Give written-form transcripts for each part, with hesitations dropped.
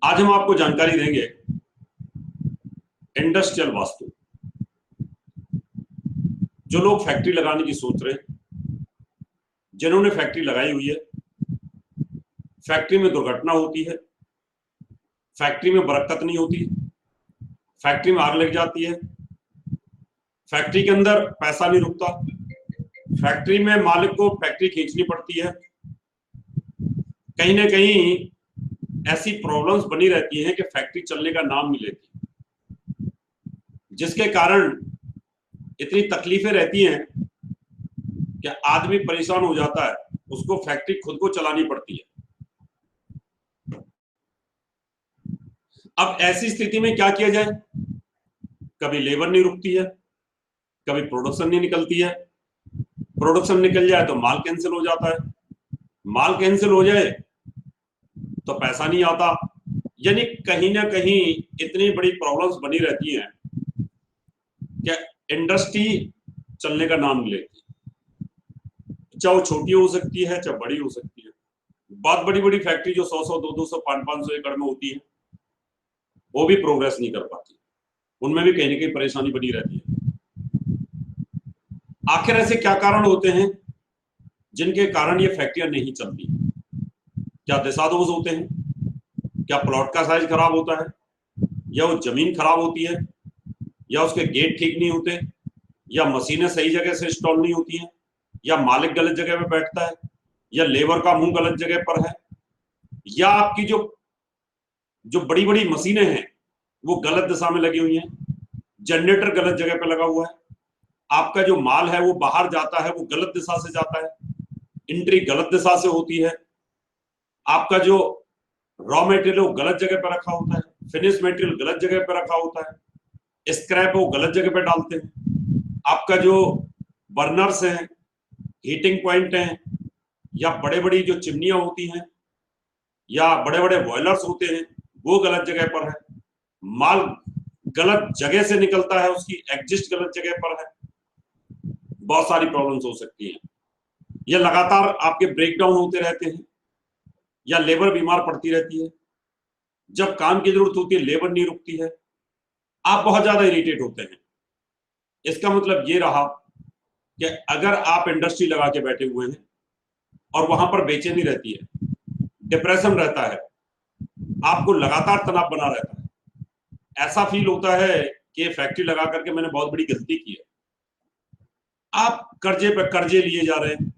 आज हम आपको जानकारी देंगे इंडस्ट्रियल वास्तु। जो लोग फैक्ट्री लगाने की सोच रहे हैं, जिन्होंने फैक्ट्री लगाई हुई है, फैक्ट्री में दुर्घटना होती है, फैक्ट्री में बरकत नहीं होती, फैक्ट्री में आग लग जाती है, फैक्ट्री के अंदर पैसा नहीं रुकता, फैक्ट्री में मालिक को फैक्ट्री खींचनी पड़ती है, कहीं ना कहीं ऐसी प्रॉब्लम्स बनी रहती हैं कि फैक्ट्री चलने का नाम नहीं लेती, जिसके कारण इतनी तकलीफें रहती हैं कि आदमी परेशान हो जाता है, उसको फैक्ट्री खुद को चलानी पड़ती है। अब ऐसी स्थिति में क्या किया जाए? कभी लेबर नहीं रुकती है, कभी प्रोडक्शन नहीं निकलती है, प्रोडक्शन निकल जाए तो माल कैंसिल हो जाता है, माल कैंसिल हो जाए तो पैसा नहीं आता, यानी कहीं ना कहीं इतनी बड़ी प्रॉब्लम्स बनी रहती हैं कि इंडस्ट्री चलने का नाम नहीं लेती। चाहे वो छोटी हो सकती है, चाहे बड़ी हो सकती है। बहुत बड़ी बड़ी फैक्ट्री जो 100-100, 200-200, 500-500 एकड़ में होती है, वो भी प्रोग्रेस नहीं कर पाती, उनमें भी कहीं ना कहीं परेशानी बनी रहती है। आखिर ऐसे क्या कारण होते हैं जिनके कारण ये फैक्ट्रियां नहीं चलती? क्या दिशा दोष होते हैं? क्या प्लॉट का साइज खराब होता है, या वो जमीन खराब होती है, या उसके गेट ठीक नहीं होते, या मशीनें सही जगह से इंस्टॉल नहीं होती हैं, या मालिक गलत जगह पे बैठता है, या लेबर का मुंह गलत जगह पर है, या आपकी जो बड़ी बड़ी मशीनें हैं वो गलत दिशा में लगी हुई हैं, जनरेटर गलत जगह पे लगा हुआ है, आपका जो माल है वो बाहर जाता है वो गलत दिशा से जाता है, एंट्री गलत दिशा से होती है, आपका जो रॉ मटेरियल वो गलत जगह पर रखा होता है, फिनिश मटेरियल गलत जगह पर रखा होता है, स्क्रैप वो गलत जगह पर डालते हैं, आपका जो बर्नर्स हैं, हीटिंग पॉइंट हैं, या बड़े बड़ी जो चिमनियां होती हैं, या बड़े बड़े बॉयलर्स होते हैं, वो गलत जगह पर है, माल गलत जगह से निकलता है, उसकी एग्जिस्ट गलत जगह पर है, बहुत सारी प्रॉब्लम्स हो सकती हैं। या लगातार आपके ब्रेकडाउन होते रहते हैं, या लेबर बीमार पड़ती रहती है, जब काम की जरूरत होती है लेबर नहीं रुकती है, आप बहुत ज्यादा इरिटेट होते हैं। इसका मतलब ये रहा कि अगर आप इंडस्ट्री लगा के बैठे हुए हैं और वहां पर बेचैनी रहती है, डिप्रेशन रहता है, आपको लगातार तनाव बना रहता है, ऐसा फील होता है कि फैक्ट्री लगा करके मैंने बहुत बड़ी गलती की है, आप कर्जे पे कर्जे लिए जा रहे हैं,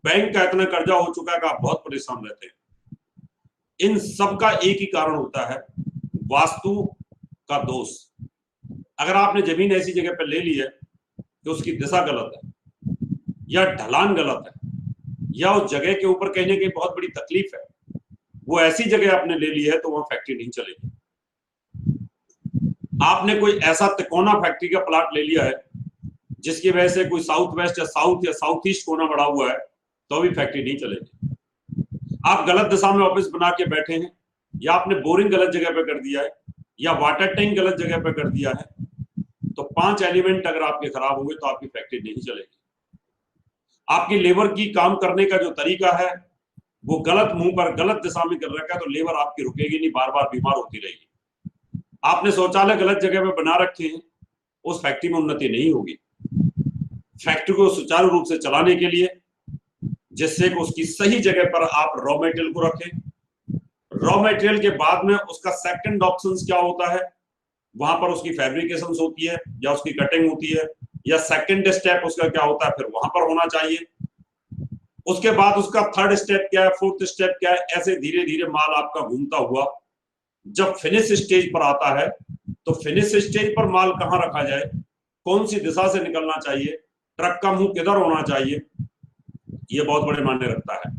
बैंक का इतना कर्जा हो चुका है कि आप बहुत परेशान रहते हैं। इन सब का एक ही कारण होता है, वास्तु का दोष। अगर आपने जमीन ऐसी जगह पर ले ली है कि उसकी दिशा गलत है, या ढलान गलत है, या उस जगह के ऊपर कहने की बहुत बड़ी तकलीफ है, वो ऐसी जगह आपने ले ली है तो वहां फैक्ट्री नहीं चलेगी। आपने कोई ऐसा तिकोना फैक्ट्री का प्लाट ले लिया है जिसकी वजह से कोई साउथ वेस्ट या साउथ ईस्ट कोना बढ़ा हुआ है, तो भी फैक्ट्री नहीं चलेगी। आप गलत दिशा में ऑफिस बना के बैठे हैं, या आपने बोरिंग गलत जगह पे कर दिया है, या वाटर टैंक गलत जगह पे कर दिया है, तो 5 एलिमेंट अगर आपके खराब होंगे तो आपकी फैक्ट्री नहीं चलेगी। आपकी लेबर की काम करने का जो तरीका है वो गलत मुंह पर गलत दिशा में कर रखा है, तो लेबर आपकी रुकेगी नहीं, बार बार बीमार होती रहेगी। आपने शौचालय गलत जगह पे बना रखे हैं, उस फैक्ट्री में उन्नति नहीं होगी। फैक्ट्री को सुचारू रूप से चलाने के लिए, जिससे कि उसकी सही जगह पर आप रॉ मटेरियल को रखें, रॉ मटेरियल के बाद में उसका सेकंड ऑप्शन क्या होता है, वहां पर उसकी फैब्रिकेशन होती है या उसकी कटिंग होती है, या सेकंड स्टेप उसका क्या होता है, फिर वहां पर होना चाहिए। उसके बाद उसका थर्ड स्टेप क्या है, फोर्थ स्टेप क्या है, ऐसे धीरे धीरे माल आपका घूमता हुआ जब फिनिश स्टेज पर आता है, तो फिनिश स्टेज पर माल कहां रखा जाए, कौन सी दिशा से निकलना चाहिए, ट्रक का मुंह किधर होना चाहिए, ये बहुत बड़े मायने रखता है।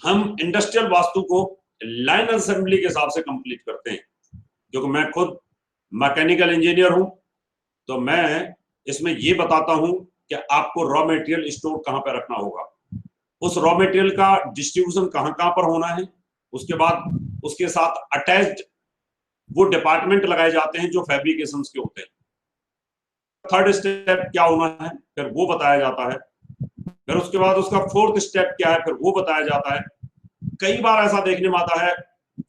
हम इंडस्ट्रियल वास्तु को लाइन असेंबली के हिसाब से कंप्लीट करते हैं, क्योंकि मैं खुद मैकेनिकल इंजीनियर हूं, तो मैं इसमें ये बताता हूं कि आपको रॉ मटेरियल स्टोर कहां पर रखना होगा, उस रॉ मटेरियल का डिस्ट्रीब्यूशन कहां कहां पर होना है, उसके बाद उसके साथ अटैच्ड वो डिपार्टमेंट लगाए जाते हैं जो फैब्रिकेशन के होते हैं। थर्ड स्टेप क्या होना है फिर वो बताया जाता है, फिर उसके बाद उसका फोर्थ स्टेप क्या है फिर वो बताया जाता है। कई बार ऐसा देखने में आता है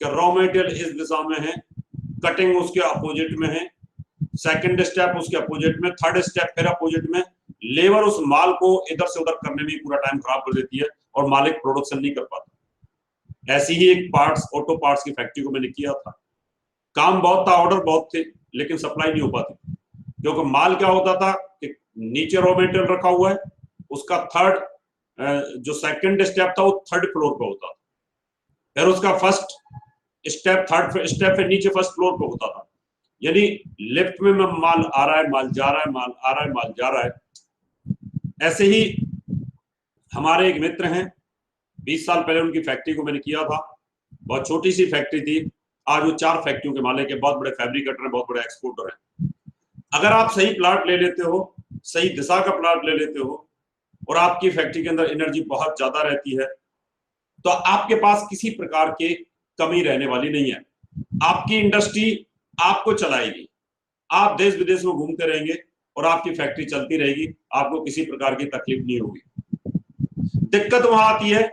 कि रॉ मटेरियल इस दिशा में है, कटिंग उसके अपोजिट में है, सेकंड स्टेप उसके अपोजिट में, थर्ड स्टेप फिर अपोजिट में। लेबर उस माल को इधर से उधर करने में पूरा टाइम खराब कर देती है और मालिक प्रोडक्शन नहीं कर पाता। ऐसी ही एक पार्ट्स, ऑटो पार्ट्स की फैक्ट्री को मैंने किया था। काम बहुत था, ऑर्डर बहुत थे, लेकिन सप्लाई नहीं हो पाती, क्योंकि माल क्या होता था कि नीचे रॉ मटेरियल रखा हुआ है, उसका थर्ड जो सेकंड स्टेप था वो थर्ड फ्लोर पे होता था, फिर उसका फर्स्ट स्टेप थर्ड स्टेप फिर नीचे फर्स्ट फ्लोर पे होता था। यानी लिफ्ट में माल आ रहा है, माल जा रहा है, माल आ रहा है, माल जा रहा है। ऐसे ही हमारे एक मित्र हैं, 20 साल पहले उनकी फैक्ट्री को मैंने किया था। बहुत छोटी सी फैक्ट्री थी, आज वो 4 फैक्ट्रियों के मालिक है, बहुत बड़े फैब्रिकेटर हैं, बहुत बड़े एक्सपोर्टर हैं। अगर आप सही प्लाट ले लेते हो, सही दिशा का प्लाट ले लेते हो और आपकी फैक्ट्री के अंदर एनर्जी बहुत ज्यादा रहती है, तो आपके पास किसी प्रकार की कमी रहने वाली नहीं है। आपकी इंडस्ट्री आपको चलाएगी, आप देश विदेश में घूमते रहेंगे और आपकी फैक्ट्री चलती रहेगी, आपको किसी प्रकार की तकलीफ नहीं होगी। दिक्कत वहां आती है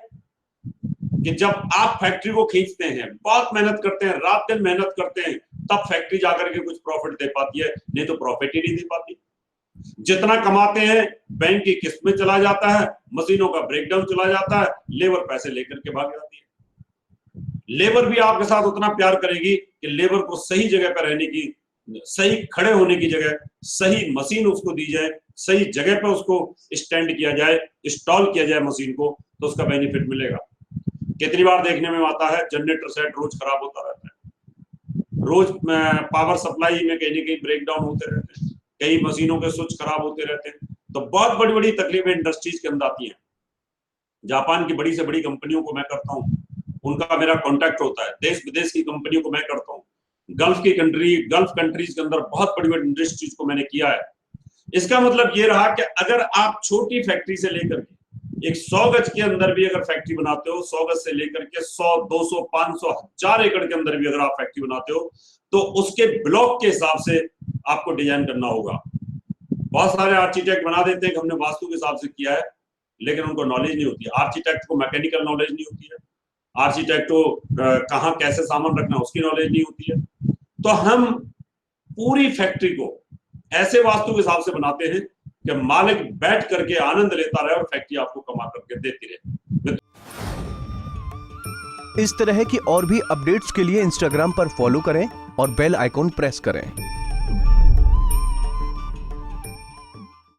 कि जब आप फैक्ट्री को खींचते हैं, बहुत मेहनत करते हैं, रात दिन मेहनत करते हैं, तब फैक्ट्री जाकर के कुछ प्रॉफिट दे पाती है, नहीं तो प्रॉफिट ही नहीं दे पाती। जितना कमाते हैं बैंक की किस्त में चला जाता है, मशीनों का ब्रेकडाउन चला जाता है, लेबर पैसे लेकर के भाग जाती है। लेबर भी आपके साथ उतना प्यार करेगी कि लेबर को सही जगह पर रहने की, सही खड़े होने की जगह सही मशीन उसको दी जाए, सही जगह पर उसको स्टैंड किया जाए, इंस्टॉल किया जाए मशीन को, तो उसका बेनिफिट मिलेगा। कितनी बार देखने में आता है जनरेटर सेट रोज खराब होता रहता है, रोज पावर सप्लाई में कहीं ना कहीं ब्रेकडाउन होते रहते हैं, कई मशीनों के स्विच खराब होते रहते हैं, तो बहुत बड़ी बड़ी तकलीफें इंडस्ट्रीज के अंदर आती हैं। जापान की बड़ी से बड़ी कंपनियों को मैं करता हूँ, उनका मेरा कॉन्टैक्ट होता है, देश विदेश की कंपनियों को मैं करता हूँ, गल्फ कंट्रीज के अंदर बहुत बड़ी बड़ी इंडस्ट्रीज को मैंने किया है। इसका मतलब ये रहा कि अगर आप छोटी फैक्ट्री से लेकर के एक 100 गज के अंदर भी अगर फैक्ट्री बनाते हो, 100 गज से लेकर के 100, 200, 500, 1000 एकड़ के अंदर भी अगर आप फैक्ट्री बनाते हो, तो उसके ब्लॉक के हिसाब से आपको डिजाइन करना होगा। बहुत सारे आर्किटेक्ट बना देते हैं कि हमने वास्तु के हिसाब से किया है, लेकिन उनको नॉलेज नहीं होती है। आर्किटेक्ट को मैकेनिकल नॉलेज नहीं होती है, आर्किटेक्ट को कहाँ कैसे सामान रखना उसकी नॉलेज नहीं होती है। तो हम पूरी फैक्ट्री को ऐसे वास्तु के हिसाब से बनाते हैं कि मालिक बैठ करके आनंद लेता रहे और फैक्ट्री आपको कमा करके देती रहे। इस तरह की और भी अपडेट्स के लिए इंस्टाग्राम पर फॉलो करें और बेल आइकॉन प्रेस करें।